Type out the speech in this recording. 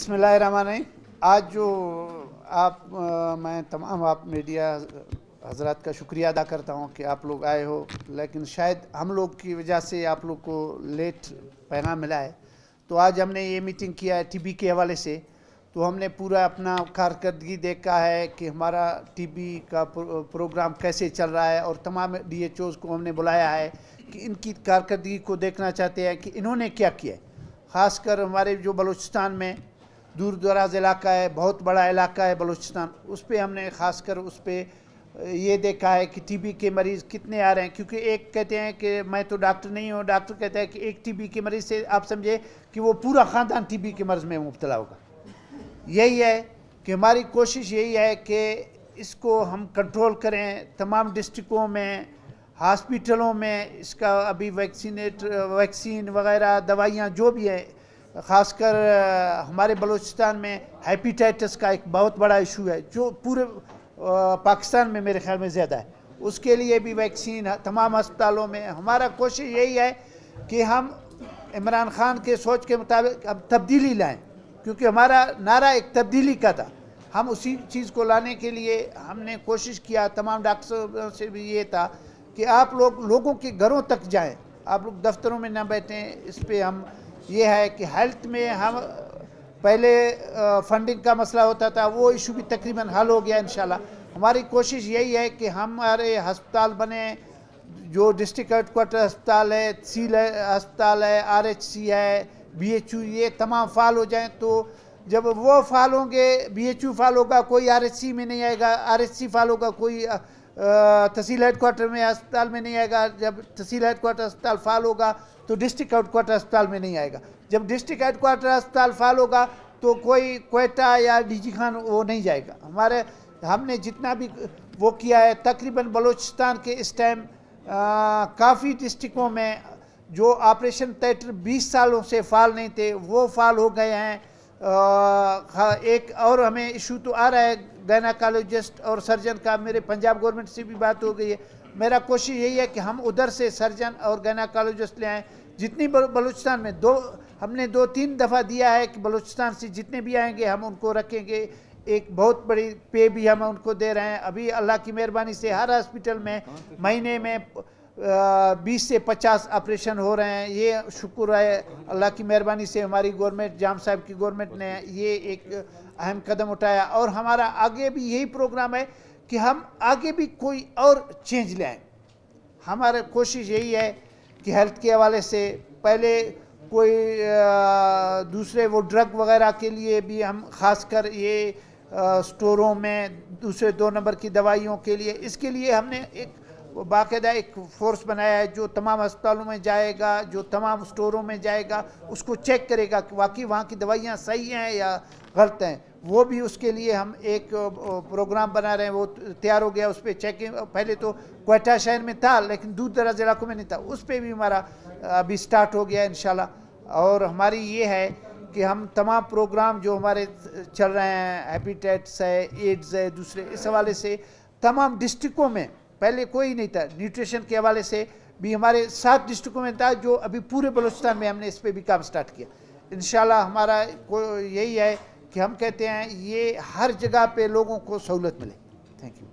बिस्मिल्लाहिर्रहमानिर्रहीम। आज जो मैं तमाम आप मीडिया हजरात का शुक्रिया अदा करता हूँ कि आप लोग आए हो, लेकिन शायद हम लोग की वजह से आप लोग को लेट पैगाम मिला है। तो आज हमने ये मीटिंग किया है टीबी के हवाले से। तो हमने पूरा अपना कारकर्दगी देखा है कि हमारा टीबी का प्रोग्राम कैसे चल रहा है, और तमाम DHOs को हमने बुलाया है कि इनकी कारकर्दगी को देखना चाहते हैं कि इन्होंने क्या किया है। ख़ासकर हमारे जो बलूचिस्तान में दूर दराज इलाका है, बहुत बड़ा इलाका है बलूचिस्तान, उस पर हमने ख़ासकर उस पर ये देखा है कि टीबी के मरीज़ कितने आ रहे हैं। क्योंकि एक कहते हैं कि मैं तो डॉक्टर नहीं हूँ, डॉक्टर कहता है कि एक टीबी के मरीज़ से आप समझे कि वो पूरा ख़ानदान टीबी के मर्ज़ में मुब्तला होगा। यही है कि हमारी कोशिश यही है कि इसको हम कंट्रोल करें। तमाम डिस्ट्रिक्टों में, हॉस्पिटलों में इसका अभी वैक्सीन वगैरह दवाइयाँ जो भी है, ख़ासकर हमारे बलूचिस्तान में हेपेटाइटिस का एक बहुत बड़ा इशू है जो पूरे पाकिस्तान में मेरे ख्याल में ज़्यादा है। उसके लिए भी वैक्सीन तमाम अस्पतालों में। हमारा कोशिश यही है कि हम इमरान खान के सोच के मुताबिक अब तब्दीली लाएं, क्योंकि हमारा नारा एक तब्दीली का था। हम उसी चीज़ को लाने के लिए हमने कोशिश किया। तमाम डॉक्टरों से भी ये था कि आप लोगों के घरों तक जाएं, आप लोग दफ्तरों में ना बैठें। इस पे हम ये है कि हेल्थ में हम पहले फंडिंग का मसला होता था, वो इशू भी तकरीबन हल हो गया इंशाल्लाह। हमारी कोशिश यही है कि हमारे अस्पताल बने, जो डिस्ट्रिक्ट हेडक्वार्टर अस्पताल है, तहसील अस्पताल है, RHC है, BHU, ये तमाम फ़ाल हो जाएं। तो जब वो फ़ाल होंगे, BHU फ़ाल होगा, कोई RHC में नहीं आएगा, RHC फ़ाल होगा, कोई तहसील हेडक्वार्टर में अस्पताल में नहीं आएगा। जब तहसील हेडक्वार्टर अस्पताल फ़ाल होगा तो डिस्ट्रिक्ट हेडक्वार्टर अस्पताल में नहीं आएगा। जब डिस्ट्रिक्ट हेडक्वार्टर अस्पताल फ़ाल होगा तो कोई क्वेटा या DG खान वो नहीं जाएगा। हमने जितना भी वो किया है, तकरीबन बलूचिस्तान के इस टाइम काफ़ी डिस्ट्रिक्टों में जो ऑपरेशन थिएटर 20 सालों से फ़ाल नहीं थे, वो फ़ाल हो गए हैं। एक और हमें इशू तो आ रहा है गायनेकोलॉजिस्ट और सर्जन का। मेरे पंजाब गवर्नमेंट से भी बात हो गई है। मेरा कोशिश यही है कि हम उधर से सर्जन और गायनेकोलॉजिस्ट ले आएँ। जितनी बलूचिस्तान में हमने 2-3 दफ़ा दिया है कि बलूचिस्तान से जितने भी आएंगे हम उनको रखेंगे। एक बहुत बड़ी पे भी हम उनको दे रहे हैं। अभी अल्लाह की मेहरबानी से हर हॉस्पिटल में महीने में 20 से 50 ऑपरेशन हो रहे हैं। ये शुक्र है अल्लाह की मेहरबानी से हमारी गवर्नमेंट, जाम साहब की गवर्नमेंट ने ये एक अहम कदम उठाया। और हमारा आगे भी यही प्रोग्राम है कि हम आगे भी कोई और चेंज ले आएँ। हमारा कोशिश यही है कि हेल्थ के हवाले से पहले कोई दूसरे वो ड्रग वगैरह के लिए भी हम ख़ासकर ये स्टोरों में दूसरे 2 नंबर की दवाइयों के लिए, इसके लिए हमने एक बाकायदा एक फोर्स बनाया है जो तमाम अस्पतालों में जाएगा, जो तमाम स्टोरों में जाएगा, उसको चेक करेगा कि वाकई वहाँ की दवाइयाँ सही हैं या गलत हैं। वो भी उसके लिए हम एक प्रोग्राम बना रहे हैं, वो तैयार हो गया। उस पर चेकिंग पहले तो क्वेटा शहर में था, लेकिन दूर दराज इलाकों में नहीं था। उस पर भी हमारा अभी स्टार्ट हो गया इंशाल्लाह। और हमारी ये है कि हम तमाम प्रोग्राम जो हमारे चल रहे हैं, हेपेटाइटिस है, एड्स है, दूसरे इस हवाले से तमाम डिस्ट्रिक्टों में पहले कोई नहीं था। न्यूट्रिशन के हवाले से भी हमारे 7 डिस्ट्रिक्टों में था, जो अभी पूरे बलूचिस्तान में हमने इस पर भी काम स्टार्ट किया। इंशाल्लाह हमारा यही है कि हम कहते हैं ये हर जगह पे लोगों को सहूलत मिले। Thank you.